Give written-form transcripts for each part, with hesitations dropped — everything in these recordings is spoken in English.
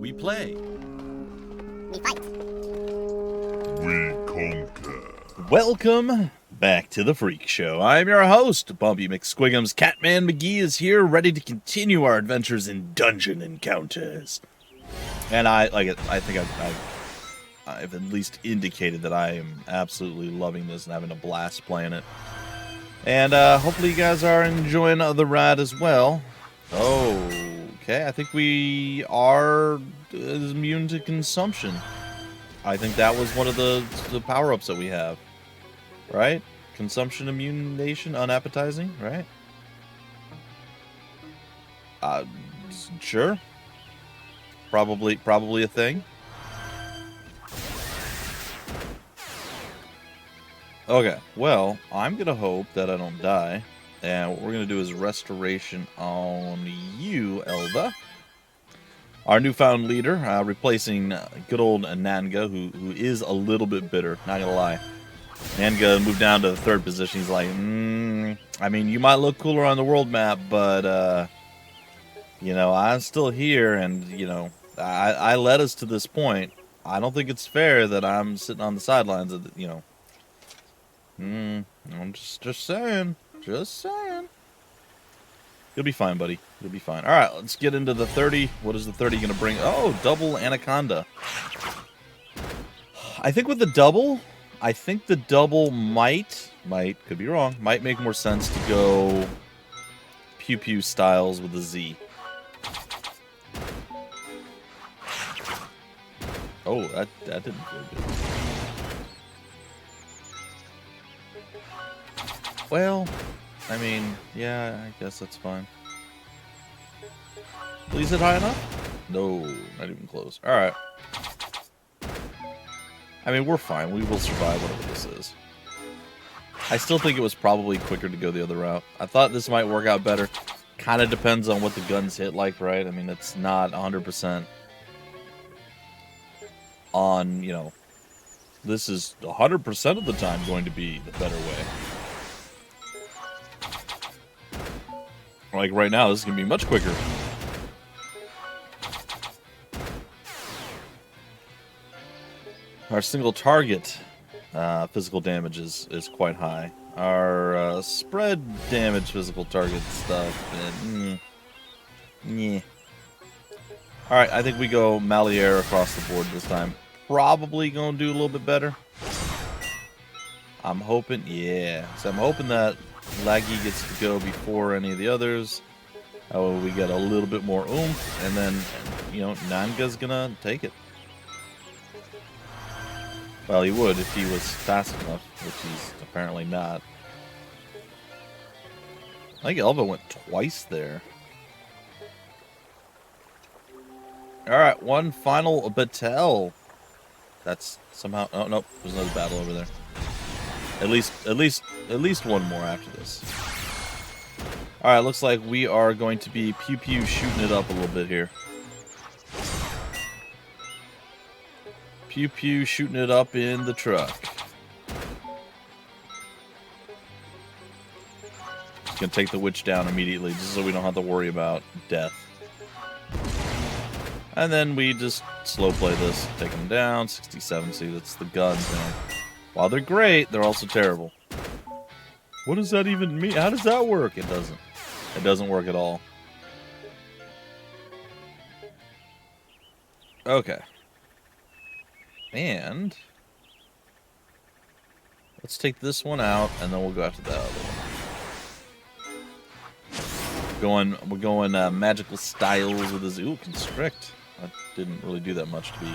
We play. We fight. We conquer. Welcome back to the Freak Show. I'm your host, Bumpy McSquigums. Catman McGee is here, ready to continue our adventures in dungeon encounters. And I think I've at least indicated that I am absolutely loving this and having a blast playing it. And hopefully you guys are enjoying the ride as well. Okay, I think we are immune to consumption. I think that was one of the power-ups that we have. Right? Consumption immunization, unappetizing, right? Sure. Probably a thing. Okay, well, I'm gonna hope that I don't die. And what we're going to do is restoration on you, Elva. Our newfound leader, replacing good old Nanga, who is a little bit bitter, not going to lie. Nanga moved down to the third position. He's like, I mean, you might look cooler on the world map, but, you know, I'm still here, and, you know, I led us to this point. I don't think it's fair that I'm sitting on the sidelines of, you know. I'm just saying. Just saying. You'll be fine, buddy. You'll be fine. Alright, let's get into the 30. What is the 30 going to bring? Oh, double Anaconda. I think with the double, could be wrong, might make more sense to go Pew Pew styles with a Z. Oh, that didn't feel good. Well, I mean, yeah, I guess that's fine. Please hit high enough? No, not even close. Alright. I mean, we're fine. We will survive whatever this is. I still think it was probably quicker to go the other route. I thought this might work out better. Kind of depends on what the guns hit like, right? I mean, it's not 100% on, you know, this is 100% of the time going to be the better way. Like right now, this is going to be much quicker. Our single target physical damage is quite high. Our spread damage physical target stuff, yeah. Alright, I think we go Maliere across the board this time. Probably going to do a little bit better. I'm hoping, yeah. So I'm hoping that Laggy gets to go before any of the others. Oh, we get a little bit more oomph, and then, you know, Nanga's gonna take it. Well, he would if he was fast enough, which he's apparently not. I think Elva went twice there. Alright, one final battle. That's somehow... Oh, nope, there's another battle over there. At least one more after this. Alright, looks like we are going to be Pew Pew shooting it up a little bit here. Pew Pew shooting it up in the truck. Just gonna take the witch down immediately, just so we don't have to worry about death. And then we just slow play this, take them down. 67, see, that's the guns, man. While they're great, they're also terrible. What does that even mean? How does that work? It doesn't. It doesn't work at all. Okay. And let's take this one out, and then we'll go after that other one. We're going magical styles with this. Ooh, constrict. That didn't really do that much to be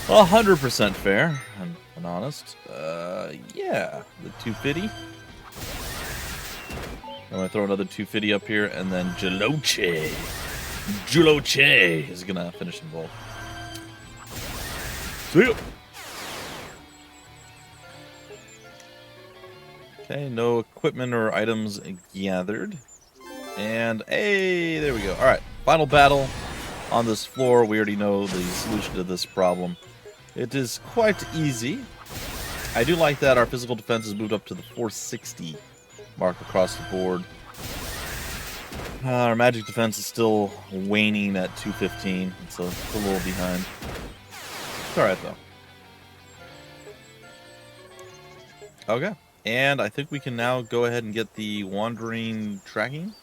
100% fair and honest. Yeah, the 250. I'm going to throw another 250 up here, and then Jaloche is going to finish the ball. See ya! Okay, no equipment or items gathered. And, hey, there we go. Alright, final battle on this floor. We already know the solution to this problem. It is quite easy. I do like that our physical defense has moved up to the 460 mark across the board. Our magic defense is still waning at 215, so it's a little behind. It's alright, though. Okay. And I think we can now go ahead and get the wandering tracking.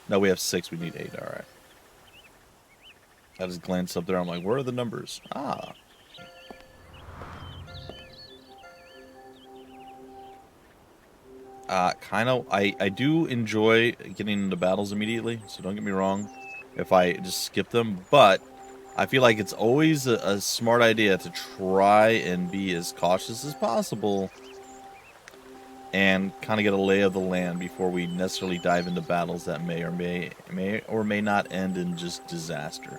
No, we have 6. We need 8. Alright. I just glanced up there. I'm like, where are the numbers? Ah. Kind of. I do enjoy getting into battles immediately, so don't get me wrong if I just skip them. But I feel like it's always a smart idea to try and be as cautious as possible and kind of get a lay of the land before we necessarily dive into battles that may or may not end in just disaster.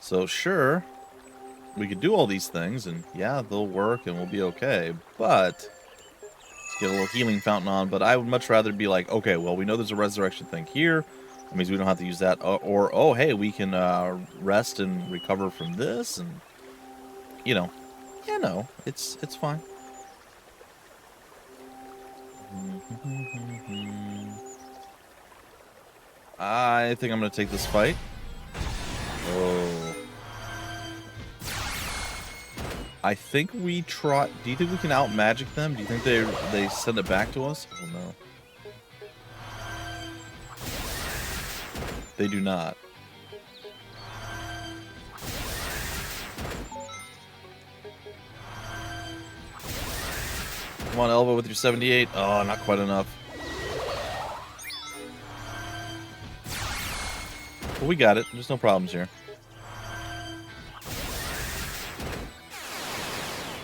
So sure, we could do all these things, and yeah, they'll work and we'll be okay, but let's get a little healing fountain on. But I would much rather be like, okay, well, we know there's a resurrection thing here. That means we don't have to use that. Or oh, hey, we can rest and recover from this, and, you know, yeah, no, it's fine. I think I'm going to take this fight. Oh. I think we try... Do you think we can out-magic them? Do you think they send it back to us? Oh, no. They do not. Come on, Elva, with your 78. Oh, not quite enough. Well, we got it. There's no problems here.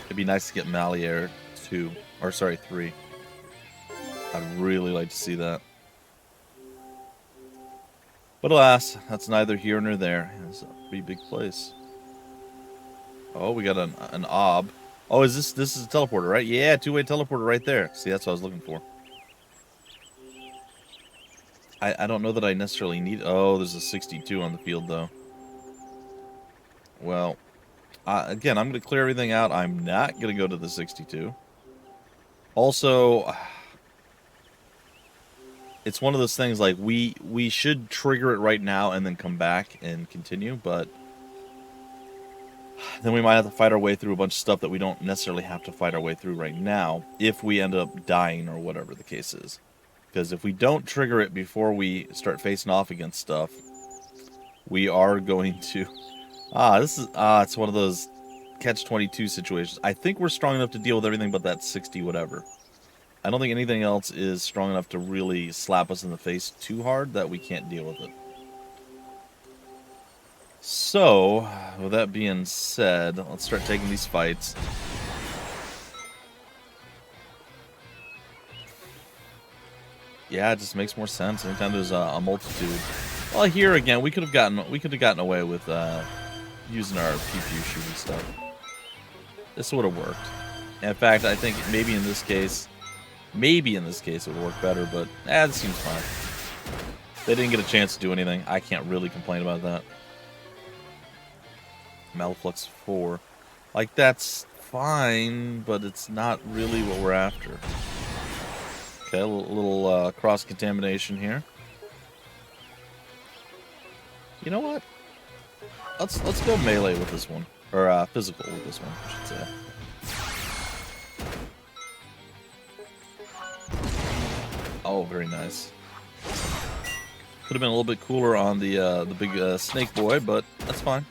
It'd be nice to get Malier 2. Or, sorry, 3. I'd really like to see that. But alas, that's neither here nor there. It's a pretty big place. Oh, we got an ob. Oh, is this is a teleporter, right? Yeah, two-way teleporter right there. See, that's what I was looking for. I don't know that I necessarily need... Oh, there's a 62 on the field, though. Well, again, I'm going to clear everything out. I'm not going to go to the 62. Also, it's one of those things, like, we should trigger it right now and then come back and continue, but then we might have to fight our way through a bunch of stuff that we don't necessarily have to fight our way through right now if we end up dying or whatever the case is. Because if we don't trigger it before we start facing off against stuff, we are going to... it's one of those catch-22 situations. I think we're strong enough to deal with everything but that 60 whatever. I don't think anything else is strong enough to really slap us in the face too hard that we can't deal with it. So, with that being said, let's start taking these fights. Yeah, it just makes more sense anytime there's a multitude. Well, here again, we could have gotten away with using our pew shooting stuff. This would have worked. And in fact, I think maybe in this case it would work better. But it seems fine. They didn't get a chance to do anything. I can't really complain about that. Maleflux 4, like that's fine, but it's not really what we're after. Okay, a little cross-contamination here. You know what? Let's go melee with this one. Or physical with this one, I should say. Oh, very nice. Could have been a little bit cooler on the big snake boy, but that's fine.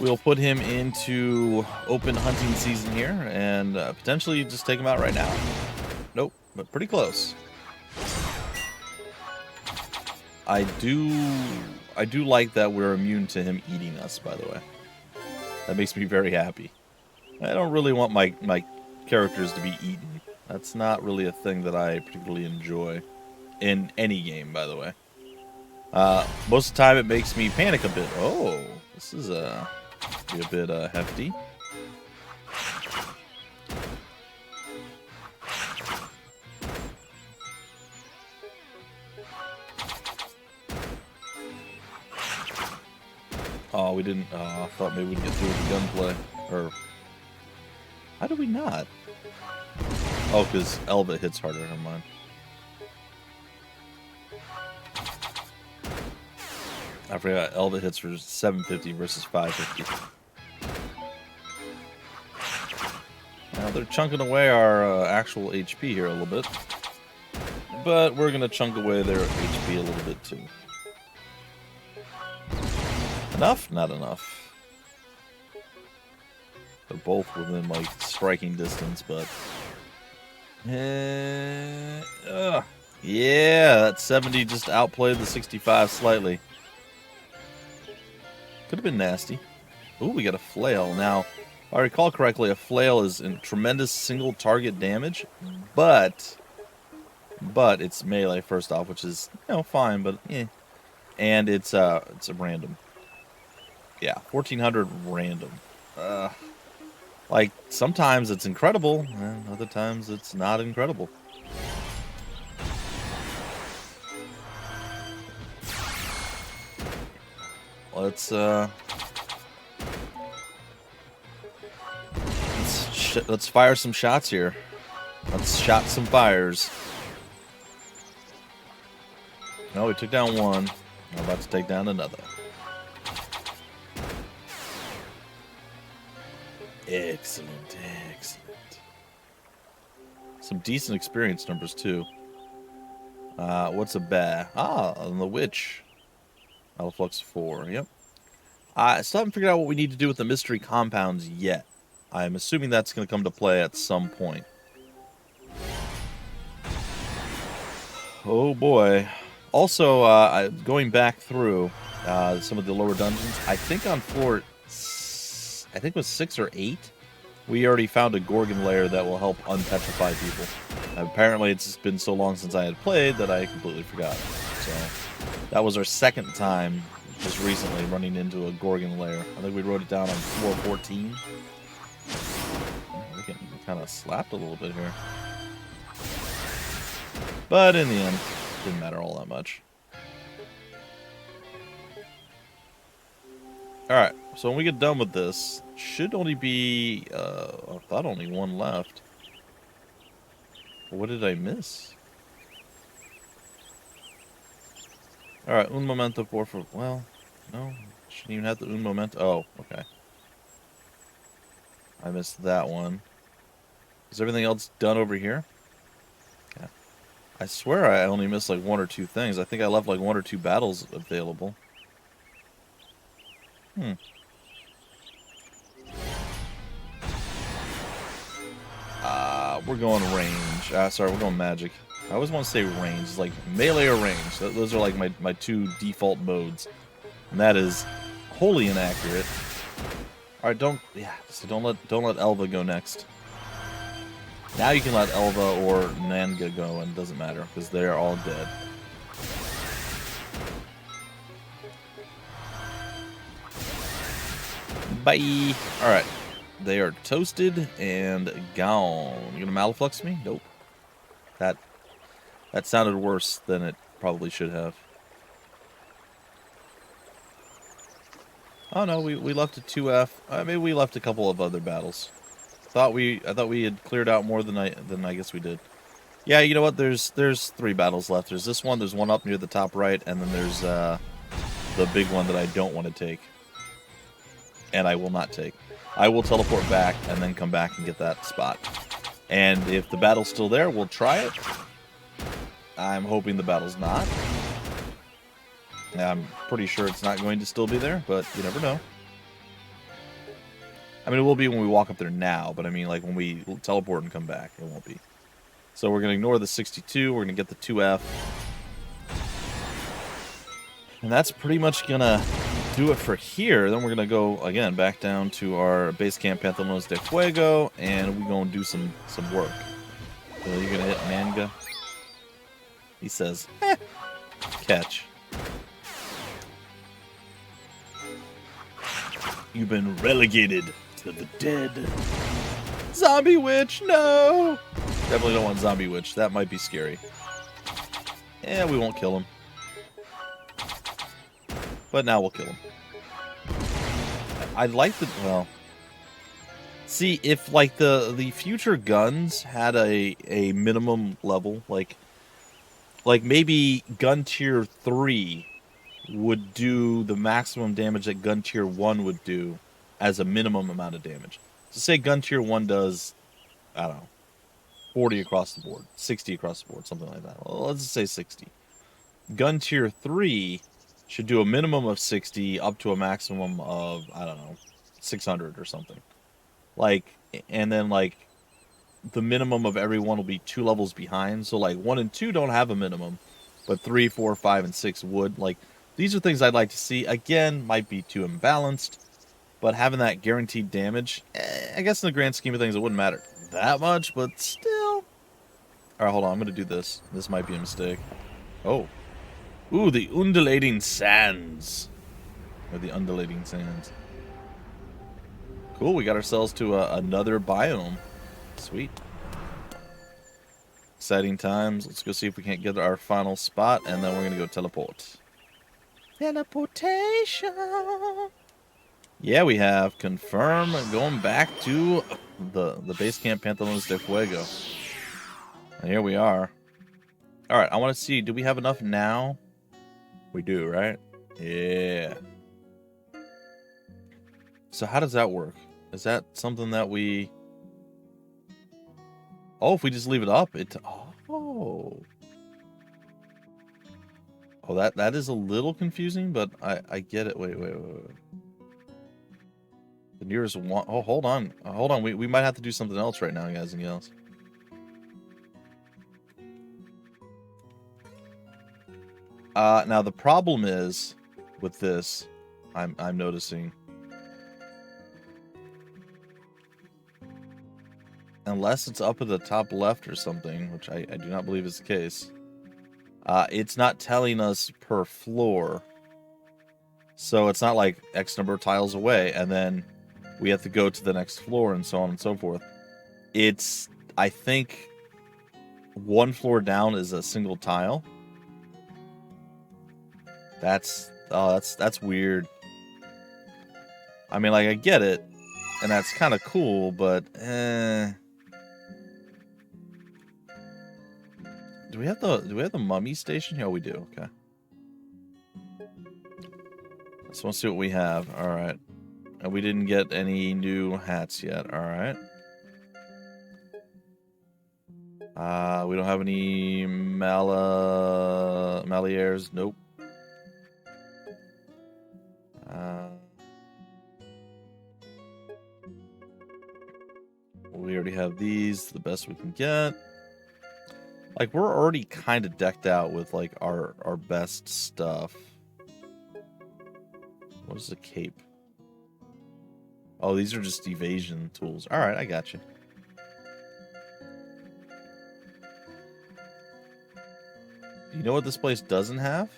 We'll put him into open hunting season here, and potentially just take him out right now. Nope, but pretty close. I do like that we're immune to him eating us, by the way. That makes me very happy. I don't really want my characters to be eaten. That's not really a thing that I particularly enjoy in any game, by the way. Most of the time it makes me panic a bit. Oh, this is be a bit hefty. Oh, we didn't. I thought maybe we'd get through with the gunplay. Or how did we not? Oh, because Elva hits harder. Never mind. I forgot Elva hits for 750 versus 550. Now they're chunking away our actual HP here a little bit. But we're going to chunk away their HP a little bit too. Enough? Not enough. They're both within, like, striking distance, but... yeah, that 70 just outplayed the 65 slightly. Could have been nasty. Ooh, we got a flail. Now, if I recall correctly, a flail is in tremendous single target damage, but it's melee first off, which is, you know, fine, but eh. And it's a random. Yeah, 1400 random. Like, sometimes it's incredible, and other times it's not incredible. Let's fire some shots here. Let's shot some fires. No, we took down one. We're about to take down another. Excellent, excellent. Some decent experience numbers too. What's a bear? On the witch. Alflux 4, yep. I still haven't figured out what we need to do with the mystery compounds yet. I'm assuming that's going to come to play at some point. Oh boy. Also, going back through some of the lower dungeons, I think on floor, I think it was 6 or 8, we already found a Gorgon lair that will help unpetrify people. Apparently, it's been so long since I had played that I completely forgot. So, that was our second time just recently running into a Gorgon lair. I think we wrote it down on floor 14. We getting kind of slapped a little bit here. But in the end, it didn't matter all that much. Alright, so when we get done with this, should only be, I thought only one left. What did I miss? Alright, un momento for, well, no, shouldn't even have the un momento. Oh, okay. I missed that one. Is everything else done over here? Yeah. I swear I only missed like 1 or 2 things. I think I left like 1 or 2 battles available. We're going range. Sorry, we're going magic. I always want to say range. It's like melee or range. Those are like my 2 default modes. And that is wholly inaccurate. Alright, don't let Elva go next. Now you can let Elva or Nanga go, and it doesn't matter, because they are all dead. Bye! Alright. They are toasted and gone. You gonna Maliflux me? Nope. That sounded worse than it probably should have. Oh no, we left a 2F. Maybe we left a couple of other battles. I thought we had cleared out more than I guess we did. Yeah, you know what? There's 3 battles left. There's this one. There's one up near the top right, and then there's the big one that I don't want to take, and I will not take. I will teleport back and then come back and get that spot. And if the battle's still there, we'll try it. I'm hoping the battle's not. I'm pretty sure it's not going to still be there, but you never know. I mean, it will be when we walk up there now, but I mean, like, when we teleport and come back, it won't be. So we're going to ignore the 62, we're going to get the 2F. And that's pretty much going to do it for here. Then we're going to go, again, back down to our base camp, Pantalones de Fuego, and we're going to do some work. So you're going to hit Manga. He says, catch. You've been relegated to the dead. Zombie witch, no! Definitely don't want zombie witch. That might be scary. Yeah, we won't kill him. But now we'll kill him. I like the... well... See, if like the future guns had a minimum level, like maybe gun tier 3 would do the maximum damage that gun tier 1 would do as a minimum amount of damage. So say gun tier 1 does, I don't know, 40 across the board, 60 across the board, something like that. Well, let's just say 60. Gun tier 3 should do a minimum of 60 up to a maximum of, I don't know, 600 or something. Like, and then like the minimum of every one will be 2 levels behind. So like 1 and 2 don't have a minimum, but 3, 4, 5, and 6 would. Like, these are things I'd like to see. Again, might be too imbalanced, but having that guaranteed damage, I guess in the grand scheme of things, it wouldn't matter that much, but still. Alright, hold on, I'm gonna do this. This might be a mistake. Oh. Ooh, the undulating sands. Or the undulating sands. Cool, we got ourselves to another biome. Sweet. Exciting times. Let's go see if we can't get our final spot, and then we're gonna go teleport. Teleportation! Yeah, we have. Confirm going back to the base camp Pantalones de Fuego. And here we are. Alright, I want to see, do we have enough now? We do, right? Yeah. So how does that work? Is that something that we... Oh, if we just leave it up, it... Oh. Oh, that is a little confusing, but I get it. Wait. The nearest one... Oh, hold on. Hold on. We might have to do something else right now, guys and gals. Now the problem is with this, I'm noticing, unless it's up at the top left or something, which I do not believe is the case, it's not telling us per floor. So it's not like X number of tiles away, and then we have to go to the next floor and so on and so forth. It's, I think, one floor down is a single tile. That's weird. I mean, like, I get it, and that's kind of cool, but do we have the mummy station here? Oh, we do. Okay. So let's see what we have. All right. And we didn't get any new hats yet. All right. We don't have any Maliers. Nope. We already have these, the best we can get. Like, we're already kind of decked out with, like, our best stuff. What is a cape? Oh, these are just evasion tools. Alright, I got you. Do you know what this place doesn't have?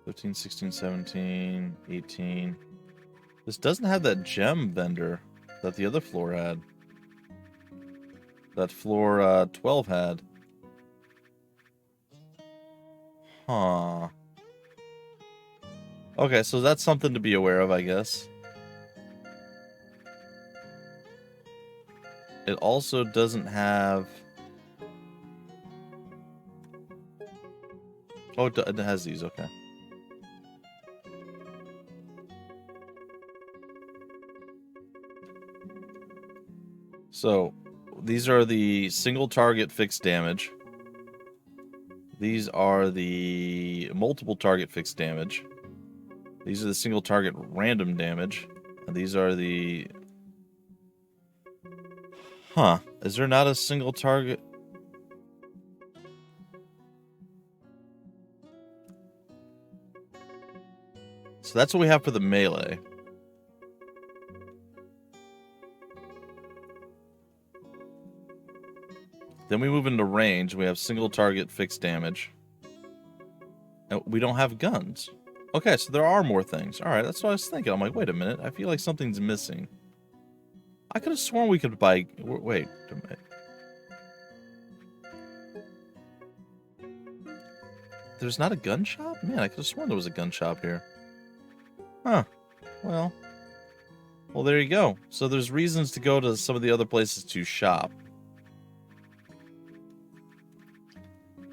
$15, $16, $17, $18. This doesn't have that gem vendor that the other floor had. That floor 12 had. Huh. Okay, so that's something to be aware of, I guess. It also doesn't have... Oh, it has these, okay. So, these are the single target fixed damage. These are the multiple target fixed damage. These are the single target random damage. And these are the... Huh. Is there not a single target? So that's what we have for the melee. Then we move into range. We have single target fixed damage. And we don't have guns. Okay, so there are more things. Alright, that's what I was thinking. I'm like, wait a minute. I feel like something's missing. I could have sworn we could buy... Wait a minute. There's not a gun shop? Man, I could have sworn there was a gun shop here. Huh. Well, there you go. So there's reasons to go to some of the other places to shop.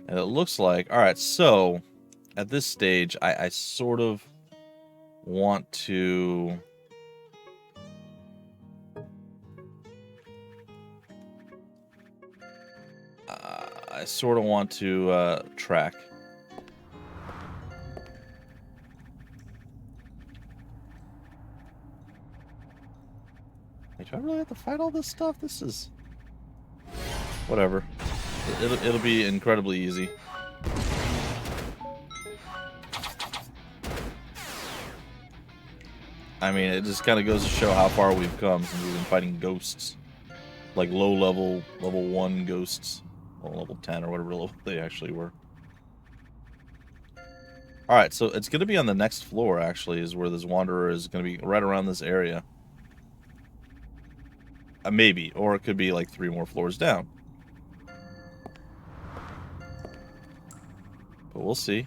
And it looks like... Alright, so... At this stage, I sort of want to... I sort of want to track. Wait, do I really have to fight all this stuff? This is... Whatever. It'll be incredibly easy. I mean, it just kind of goes to show how far we've come since we've been fighting ghosts. Like low-level, level 1 ghosts. Well, level 10 or whatever level they actually were. Alright, so it's going to be on the next floor, actually, is where this Wanderer is going to be right around this area. Maybe, or it could be like 3 more floors down. But we'll see.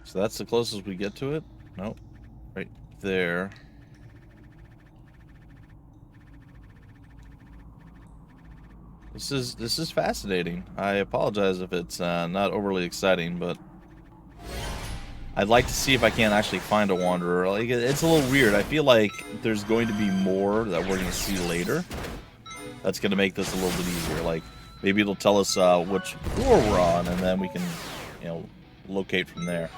So that's the closest we get to it? Nope. Right there. This is fascinating. I apologize if it's not overly exciting, but I'd like to see if I can actually find a Wanderer. Like, it's a little weird. I feel like there's going to be more that we're going to see later. That's going to make this a little bit easier. Like, maybe it'll tell us which floor we're on, and then we can, you know, locate from there.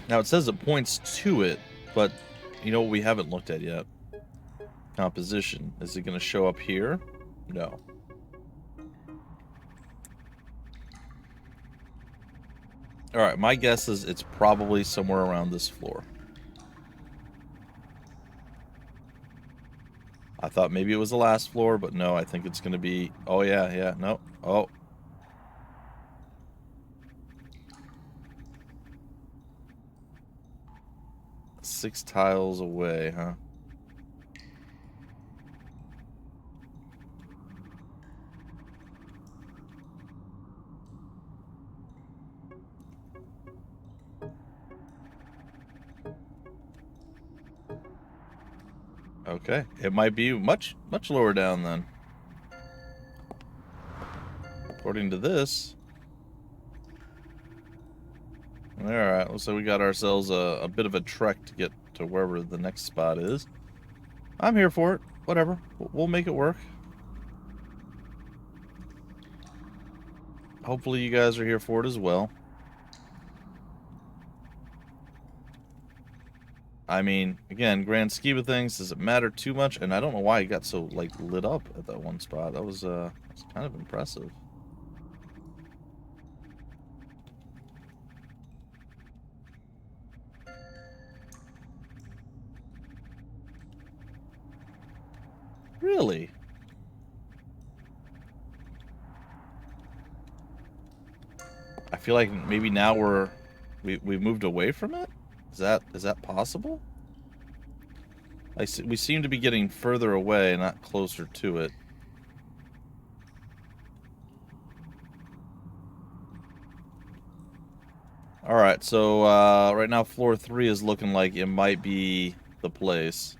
Now, it says it points to it, but you know what we haven't looked at yet? Composition. Is it going to show up here? No. Alright, my guess is it's probably somewhere around this floor. I thought maybe it was the last floor, but no, I think it's going to be... Oh, yeah, no. Oh. Six tiles away, huh? Okay, it might be much lower down then. According to this. Alright, looks like we got ourselves a bit of a trek to get to wherever the next spot is. I'm here for it. Whatever. We'll make it work. Hopefully you guys are here for it as well. I mean, again, grand scheme of things, does it matter too much? And I don't know why it got so, like, lit up at that one spot. That was kind of impressive. Really? I feel like maybe now we've moved away from it? Is that possible? We seem to be getting further away, not closer to it. Alright, so right now floor 3 is looking like it might be the place.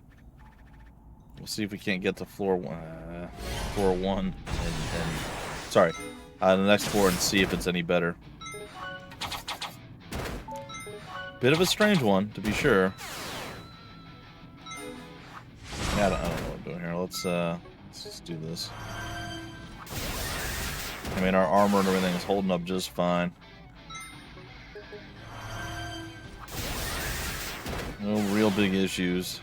We'll see if we can't get to floor 1 and sorry, the next floor and see if it's any better. Bit of a strange one, to be sure. Yeah, I don't know what I'm doing here. Let's just do this. I mean, our armor and everything is holding up just fine. No real big issues.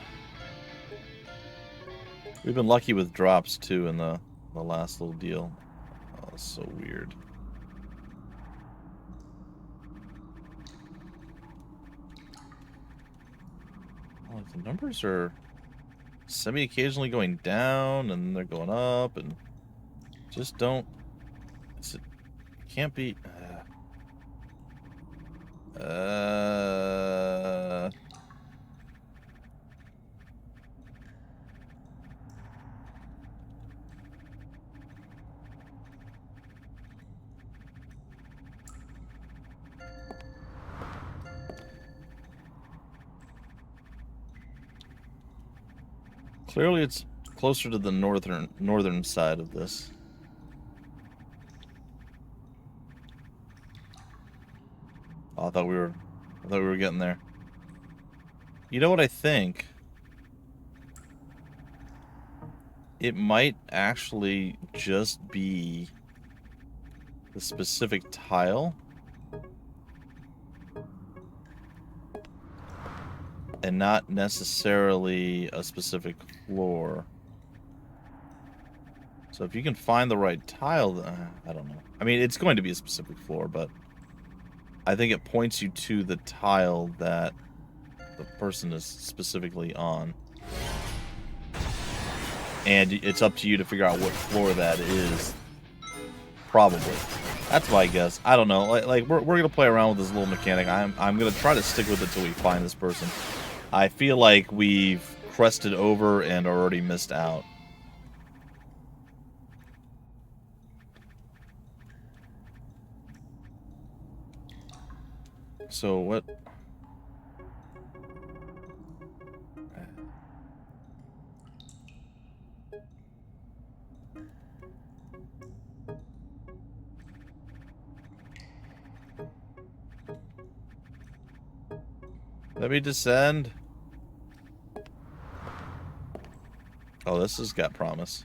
We've been lucky with drops, too, in the last little deal. Oh, that's so weird. Oh, the numbers are semi-occasionally going down, and they're going up, and... Just don't. It can't be. Clearly, it's closer to the northern side of this. Oh, I thought we were getting there. You know what I think? It might actually just be the specific tile. And not necessarily a specific floor. So if you can find the right tile, I don't know. I mean, it's going to be a specific floor, but I think it points you to the tile that the person is specifically on. And it's up to you to figure out what floor that is. Probably. That's my guess. I don't know. Like we're gonna play around with this little mechanic. I'm gonna try to stick with it till we find this person. I feel like we've crested over and already missed out. So what? Let me descend. Oh, this has got promise.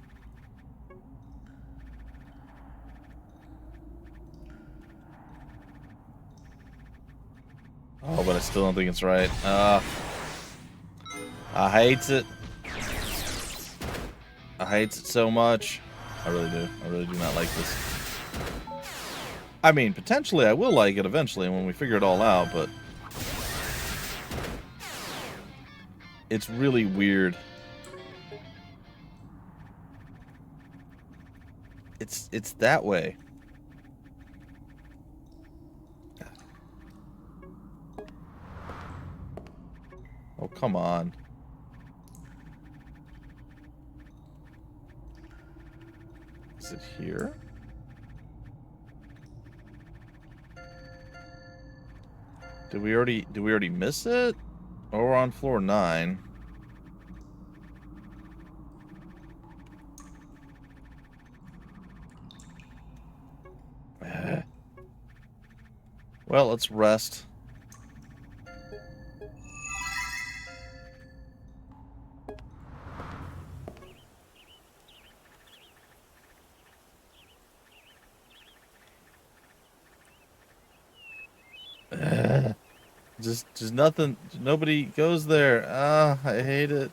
Oh, but I still don't think it's right. I hate it. I hate it so much. I really do. I really do not like this. I mean, potentially I will like it eventually when we figure it all out, but it's really weird. It's that way. Oh, come on. Is it here? Did we already miss it? Or we're on floor 9. Well, let's rest. Just nothing. Nobody goes there. Ah, I hate it.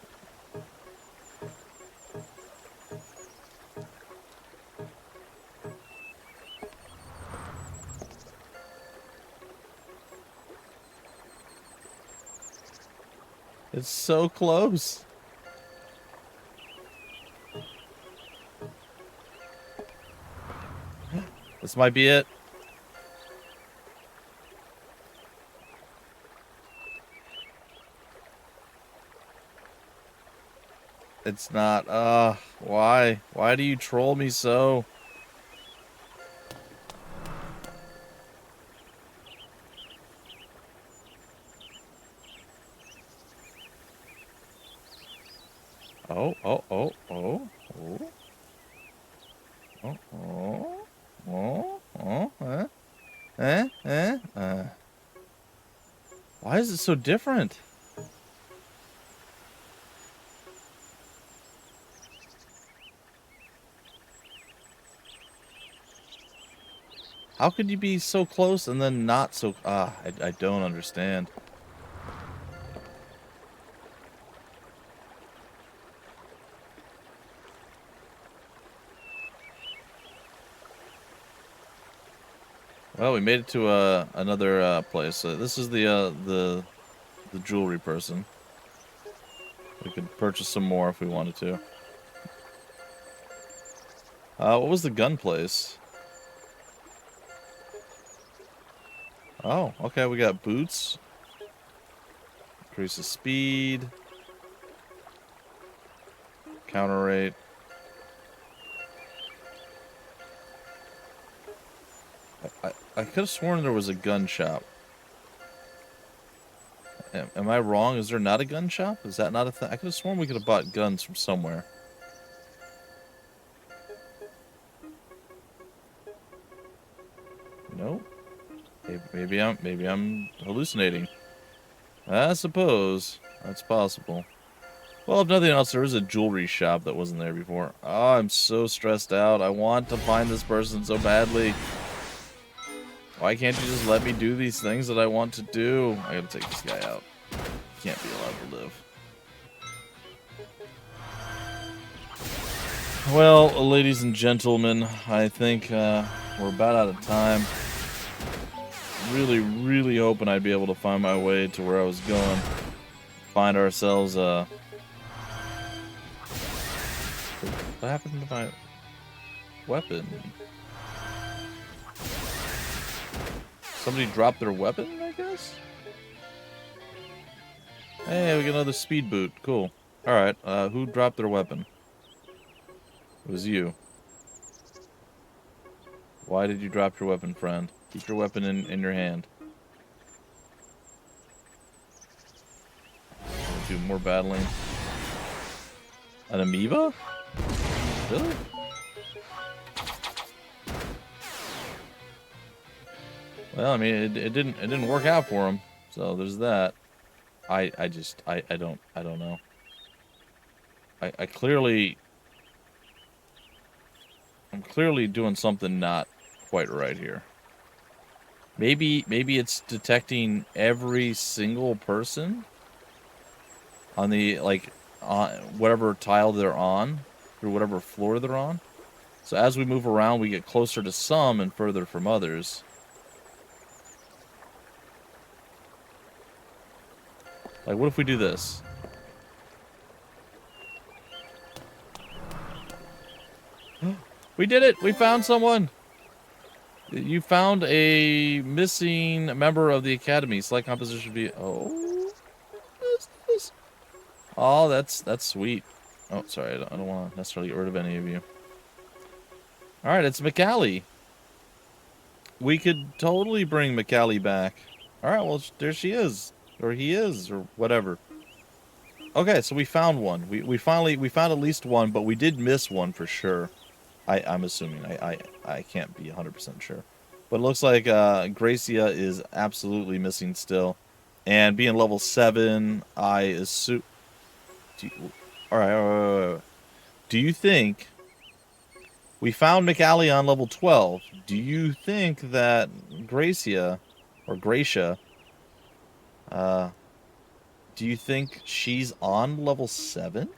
It's so close. This might be it. It's not. Why? Why do you troll me so? Oh, oh, oh, oh, oh. Oh, oh, oh, oh, Why is it so different? How could you be so close and then not so... I don't understand. Well, we made it to another place. This is the jewelry person. We could purchase some more if we wanted to. What was the gun place? Oh, okay, we got boots. Increase the speed. Counter rate. I could have sworn there was a gun shop. Am I wrong? Is there not a gun shop? Is that not a thing? I could have sworn we could have bought guns from somewhere. Nope. Maybe I'm hallucinating. I suppose that's possible. Well, if nothing else, there is a jewelry shop that wasn't there before. Oh, I'm so stressed out. I want to find this person so badly. Why can't you just let me do these things that I want to do? I gotta take this guy out. He can't be allowed to live. Well, ladies and gentlemen, I think we're about out of time. Really hoping I'd be able to find my way to where I was going. Find ourselves what happened to my weapon? Somebody dropped their weapon, I guess? Hey, we got another speed boot. Cool. Alright, who dropped their weapon? It was you. Why did you drop your weapon, friend? Keep your weapon in your hand. Do more battling. An amoeba? Really? Well, I mean, it didn't work out for him. So there's that. I don't know. I'm clearly doing something not quite right here. Maybe it's detecting every single person on the on whatever tile they're on, through whatever floor they're on. So as we move around, we get closer to some and further from others. Like, what if we do this? We did it! We found someone! You found a missing member of the academy. Select composition be. Oh, oh, that's sweet. Oh, sorry, I don't want to necessarily get rid of any of you. All right, it's McAllie. We could totally bring McAllie back. All right, well, there she is, or he is, or whatever. Okay, so we found one. We found at least one, but we did miss one for sure. I'm assuming. I can't be 100% sure. But it looks like Gracia is absolutely missing still. And being level 7, I assume... Alright. Do you think... We found McAllie on level 12. Do you think that Gracia... Or Gracia... do you think she's on level 7?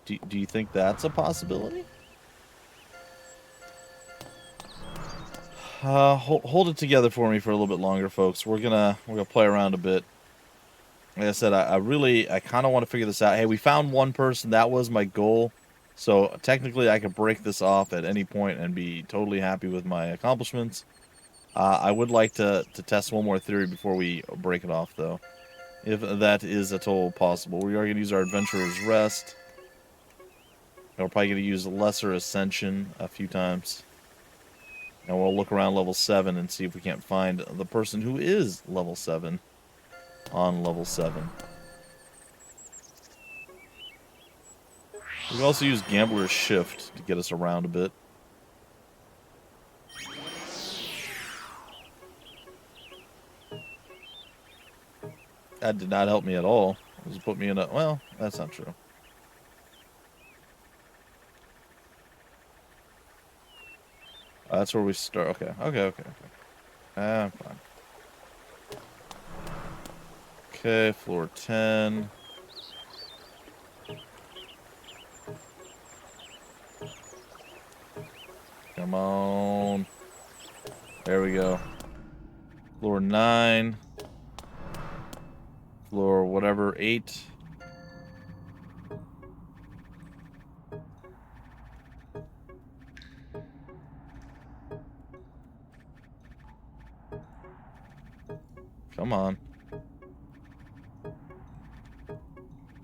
Do you think that's a possibility? Hold it together for me for a little bit longer, folks. We're gonna play around a bit. Like I said, I kind of want to figure this out. Hey, we found one person. That was my goal. So technically, I could break this off at any point and be totally happy with my accomplishments. I would like to test one more theory before we break it off, though, if that is at all possible. We are going to use our Adventurer's Rest. And we're probably going to use Lesser Ascension a few times. And we'll look around level 7 and see if we can't find the person who is level 7 on level 7. We can also use Gambler's Shift to get us around a bit. That did not help me at all. It just put me in a... Well, that's not true. That's where we start. Okay. I'm fine. Okay, floor 10. Come on. There we go. Floor 9. Floor whatever, 8. Come on.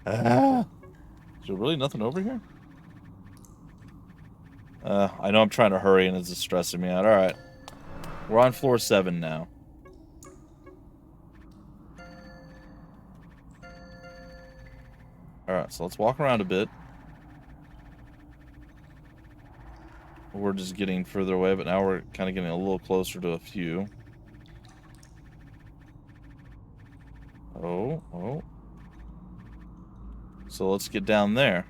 Ah. Is there really nothing over here? I know I'm trying to hurry and it's just stressing me out. Alright. We're on floor 7 now. Alright, so let's walk around a bit. We're just getting further away, but now we're kind of getting a little closer to a few. Oh. So let's get down there.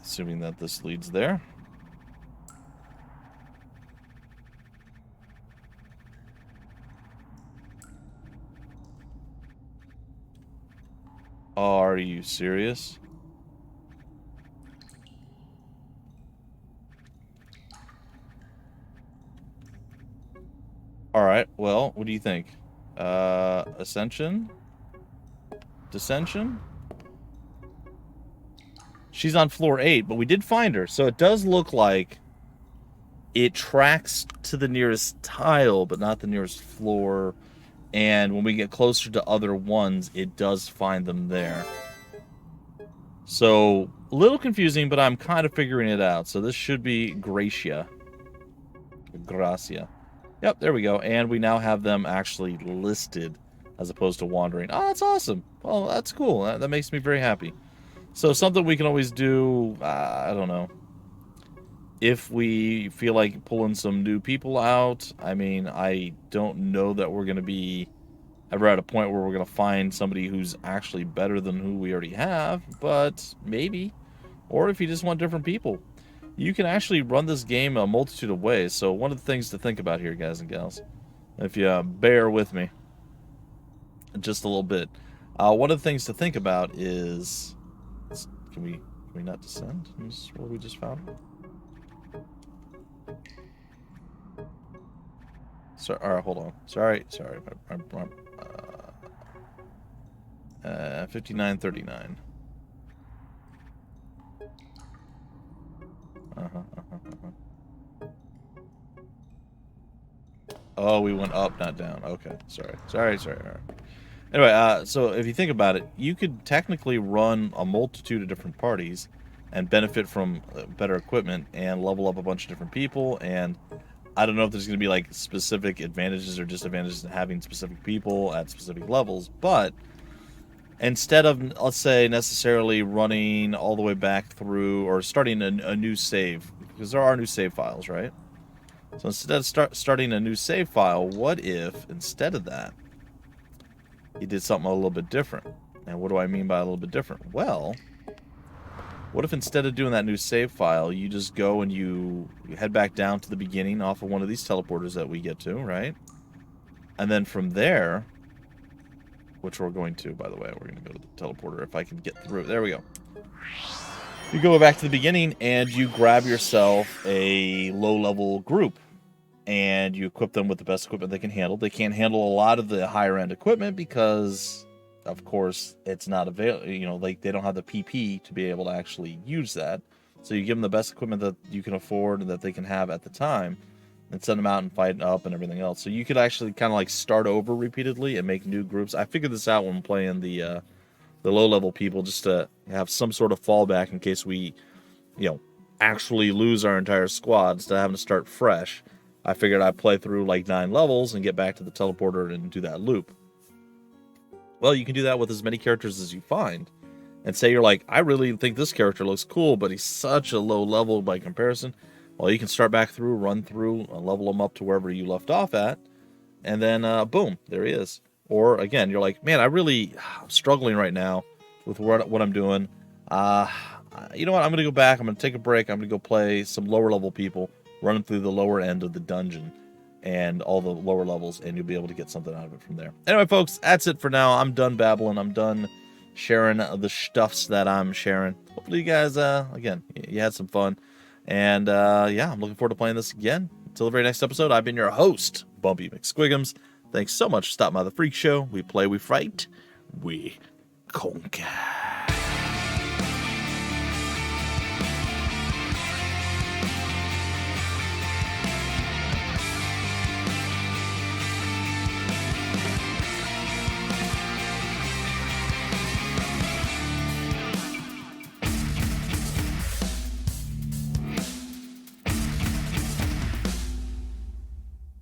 Assuming that this leads there. Are you serious? Alright, well, what do you think? Ascension? Descension? She's on floor 8, but we did find her. So it does look like it tracks to the nearest tile, but not the nearest floor. And when we get closer to other ones, it does find them there. So, a little confusing, but I'm kind of figuring it out. So this should be Gracia. Gracia. Yep, there we go. And we now have them actually listed as opposed to wandering. Oh, that's awesome. Well, that's cool. That makes me very happy. So something we can always do, I don't know. If we feel like pulling some new people out, I mean, I don't know that we're going to be ever at a point where we're going to find somebody who's actually better than who we already have, but maybe. Or if you just want different people. You can actually run this game a multitude of ways. So one of the things to think about here, guys and gals, if you bear with me just a little bit, one of the things to think about is, can we not descend? This is where we just found it. So, all right, hold on. Sorry. 5939. Oh, we went up, not down. Okay, sorry. All right. Anyway, so if you think about it, you could technically run a multitude of different parties and benefit from better equipment and level up a bunch of different people. And I don't know if there's going to be like specific advantages or disadvantages in having specific people at specific levels, but instead of, let's say, necessarily running all the way back through or starting a new save, because there are new save files, right? So instead of starting a new save file, what if instead of that, you did something a little bit different? And what do I mean by a little bit different? Well, what if instead of doing that new save file, you just go and you head back down to the beginning off of one of these teleporters that we get to, right? And then from there, which we're going to, by the way, we're going to go to the teleporter if I can get through. There we go. You go back to the beginning and you grab yourself a low-level group. And you equip them with the best equipment they can handle. They can't handle a lot of the higher-end equipment because, of course, it's not available. You know, like they don't have the PP to be able to actually use that. So you give them the best equipment that you can afford and that they can have at the time, and send them out and fight up and everything else. So you could actually kind of like start over repeatedly and make new groups. I figured this out when playing the low-level people, just to have some sort of fallback in case we, actually lose our entire squad instead of having to start fresh. I figured I'd play through like 9 levels and get back to the teleporter and do that loop. Well, you can do that with as many characters as you find. And say you're like, I really think this character looks cool, but he's such a low level by comparison. Well, you can start back through, run through, level him up to wherever you left off at. And then, boom, there he is. Or, again, you're like, man, I'm struggling right now with what I'm doing. You know what? I'm going to go back. I'm going to take a break. I'm going to go play some lower level people. Run through the lower end of the dungeon and all the lower levels, and you'll be able to get something out of it from there. Anyway, folks, that's it for now. I'm done babbling. I'm done sharing the stuffs that I'm sharing. Hopefully you guys, again, you had some fun. And, yeah, I'm looking forward to playing this again. Until the very next episode, I've been your host, Bumpy McSquigums. Thanks so much for stopping by the Freak Show. We play, we fight, we conquer.